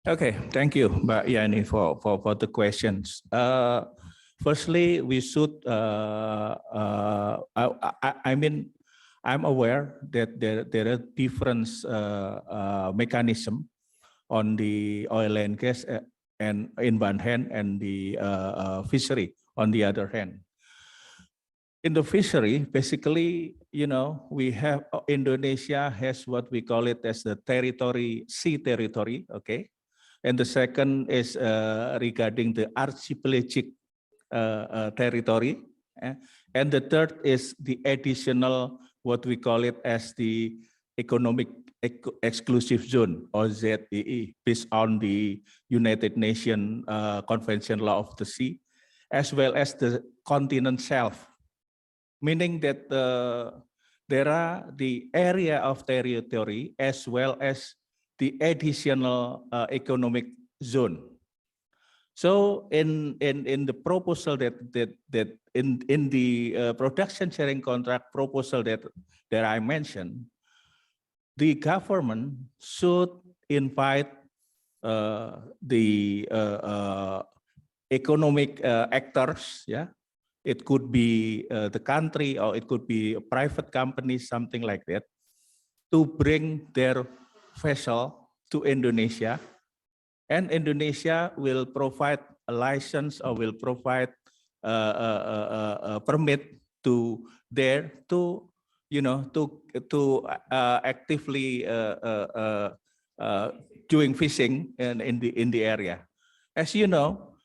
Okay, thank you, Mbak Yani, for the questions. Firstly, we should, I mean, I'm aware that there are different mechanism on the oil and gas and in one hand and the fishery on the other hand. In the fishery, basically, you know, we have Indonesia has what we call it as the territory, sea territory, okay? And the second is regarding the archipelagic territory. And the third is the additional, what we call it as the economic exclusive zone, or ZEE, based on the United Nations Convention Law of the Sea, as well as the continent shelf, meaning that there are the area of territory as well as the additional economic zone. So in the proposal that in the production sharing contract proposal that I mentioned, the government should invite the economic actors, yeah. It could be the country or it could be a private company, something like that, to bring their vessel to Indonesia, and Indonesia will provide a license or will provide a permit to there to, you know, to actively doing fishing in the area. As you know,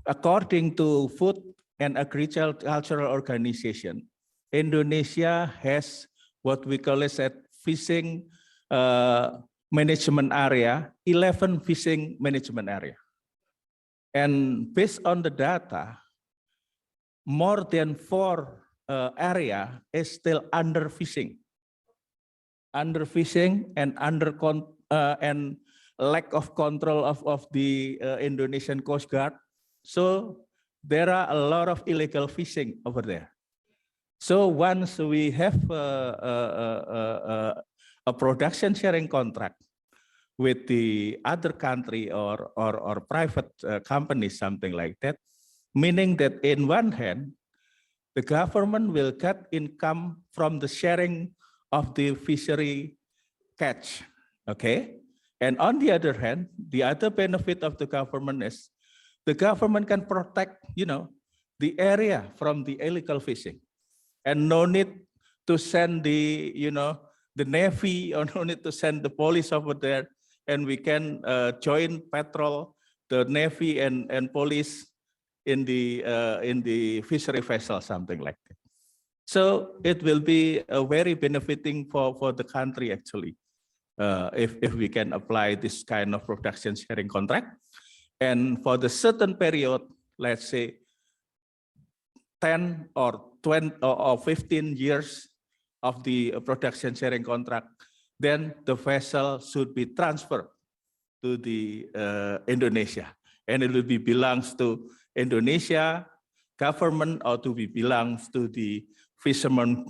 according to Food and Agricultural Organization, Indonesia has what we call as a fishing management area, 11 fishing management area. And based on the data, more than 4 area is still under fishing and and lack of control of the Indonesian Coast Guard. So there are a lot of illegal fishing over there. So once we have a production sharing contract with the other country or private company, something like that, meaning that in one hand, the government will get income from the sharing of the fishery catch, okay? And on the other hand, the other benefit of the government is the government can protect, you know, the area from the illegal fishing, and no need to send the, you know, the Navy, or no need to send the police over there, and we can join patrol the Navy and police in the fishery vessel, something like that. So it will be very benefiting for the country actually, if we can apply this kind of production sharing contract. And for the certain period, let's say 10 or 20 or 15 years of the production sharing contract, then the vessel should be transferred to the Indonesia, and it will be belongs to Indonesia government or to be belongs to the fisherman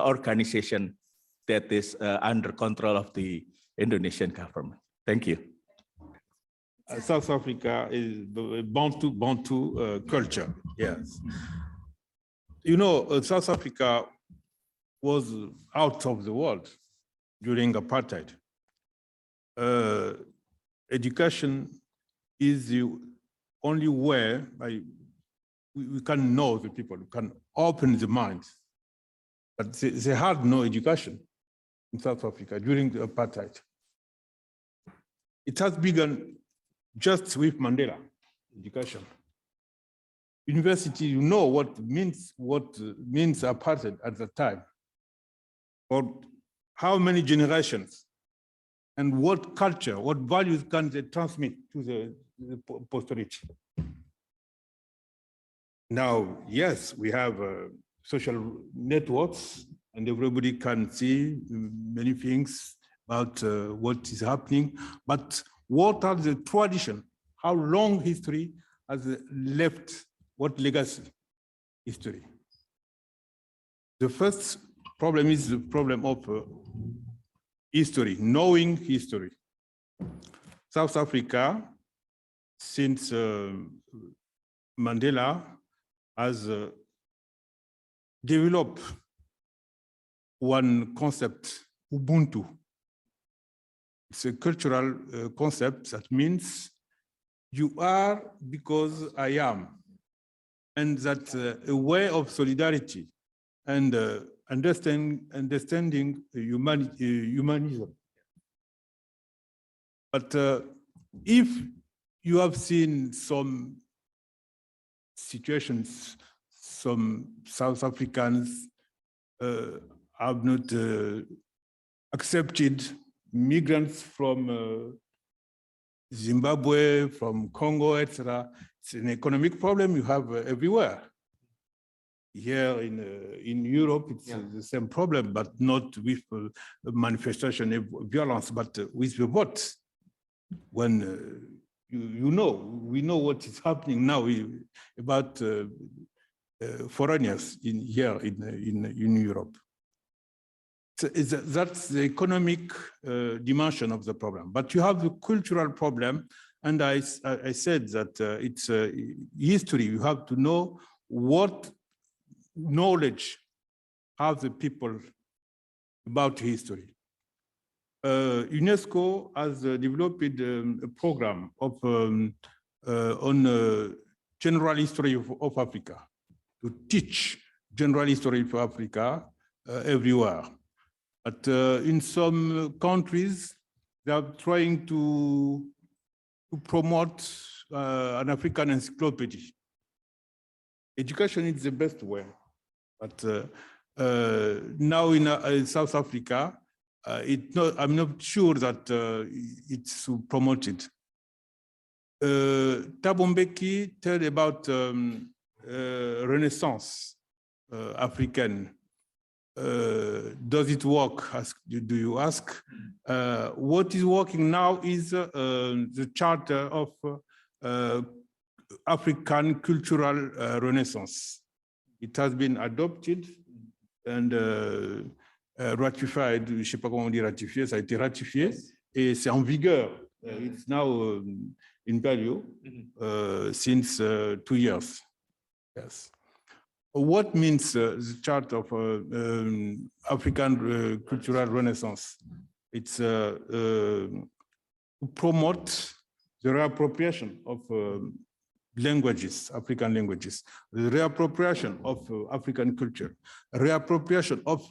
organization that is under control of the Indonesian government. Thank you. South Africa is Bantu culture, yes. You know, South Africa was out of the world during apartheid. Education is the only way we can know the people, we can open the minds. But they had no education in South Africa during the apartheid. It has begun just with Mandela, education. University, you know what means apartheid at the time. But how many generations and what culture, what values can they transmit to the posterity? Now, yes, we have social networks and everybody can see many things about what is happening, but what are the traditions? How long history has left, what legacy history? The first problem is the problem of history, knowing history. South Africa, since Mandela, has developed one concept, Ubuntu. It's a cultural concept that means you are because I am. And that's a way of solidarity and understanding humanism. But if you have seen some situations, some South Africans have not accepted migrants from Zimbabwe, from Congo, etc. It's an economic problem you have everywhere. Here in Europe, it's the same problem, but not with manifestation of violence, but with the vote. When we know what is happening now about foreigners here in Europe. So that's the economic dimension of the problem. But you have the cultural problem, and I said that it's history. You have to know what knowledge have the people about history. UNESCO has developed a program of on general history of Africa, to teach general history of Africa everywhere. But in some countries, they are trying to promote an African encyclopedia. Education is the best way. But now in South Africa, I'm not sure that it's promoted. Thabo Mbeki told about Renaissance African. Does it work? Do you ask? What is working now is the Charter of African Cultural Renaissance. It has been adopted and ratified, je ne sais pas comment on dit ratifié, ça a été ratifié, et c'est en vigueur. It's now in value since 2 years. Yes. What means the chart of African Cultural Renaissance? It's to promote the reappropriation of languages, African languages, the reappropriation of African culture, reappropriation of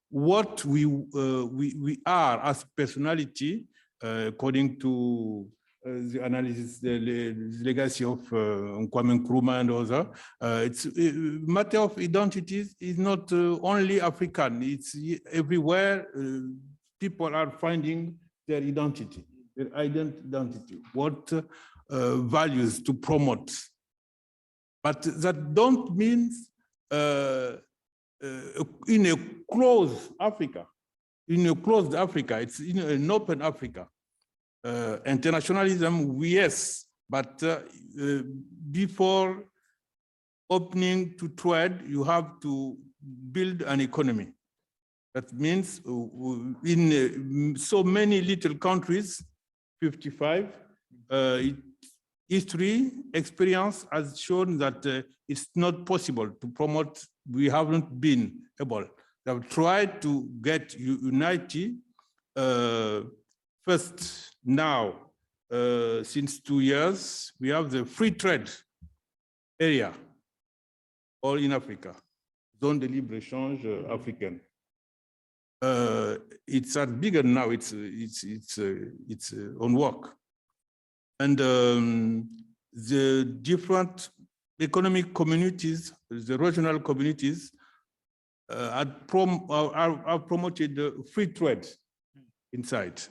what we are as personality, according to the analysis, the legacy of Kwame Nkrumah and others. It's a matter of identities is not only African, it's everywhere. People are finding their identity, their identity, what values to promote. But that don't mean in a closed Africa. In a closed Africa, it's in an open Africa. Internationalism, yes, but before opening to trade, you have to build an economy. That means in so many little countries, 55, history, experience has shown that it's not possible to promote. We haven't been able. They have tried to get unity. First, now, since 2 years, we have the free trade area, all in Africa, zone de libre-échange africaine. It's bigger now. It's on work, and the different economic communities, the regional communities, are promoted free trade inside.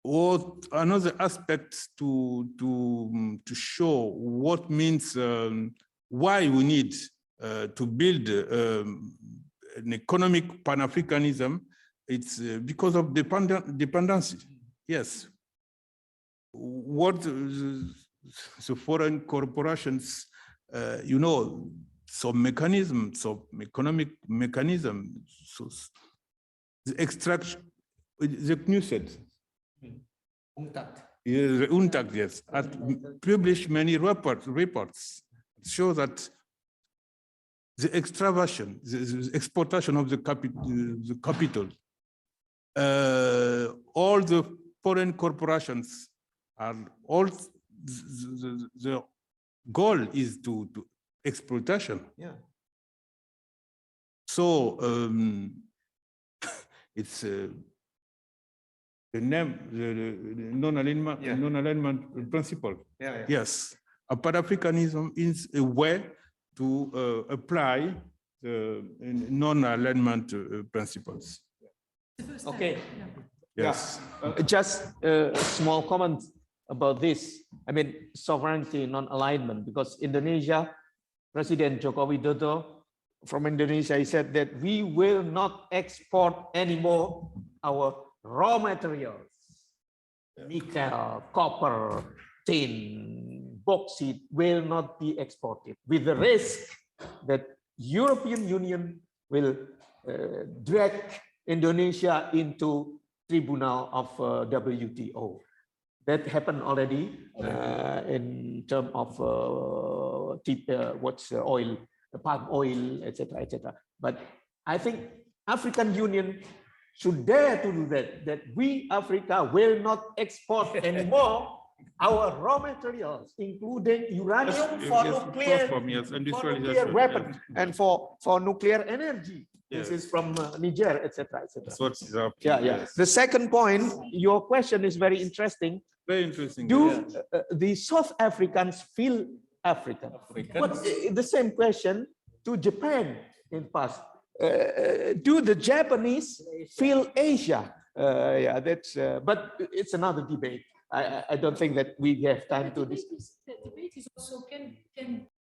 Or another aspect to show what means why we need to build an economic Pan-Africanism, it's because of dependency. Yes. What the foreign corporations, you know, some mechanisms, some economic mechanism, so the extraction, the CNUSED, Yes, UNTAC, yes, had published many reports show that the extraversion, the exportation of the capital, all the foreign corporations are all the goal is to exploitation. Yeah. So it's the name, the non-alignment, Yeah. non-alignment principle. Yeah. Yes, a Pan-Africanism is a way to apply the non-alignment principles. Okay. Yes. Just a small comment about this. I mean, sovereignty, non-alignment, because Indonesia, President Joko Widodo from Indonesia, he said that we will not export anymore our raw materials, nickel, copper, tin, bauxite will not be exported, with the risk that European Union will drag Indonesia into tribunal of WTO. That happened already in terms of oil, the palm oil, etc., etc. But I think African Union should dare to do that. That we, Africa, will not export anymore our raw materials, including uranium for nuclear weapons and for nuclear energy. This is from Niger, etc., etc. Yeah. The second point, your question is very interesting. Very interesting. Do the South Africans feel African? But the same question to Japan in past. Do the Japanese feel Asia? Yeah, that's. But it's another debate. I don't think that we have time to discuss. The debate is also, can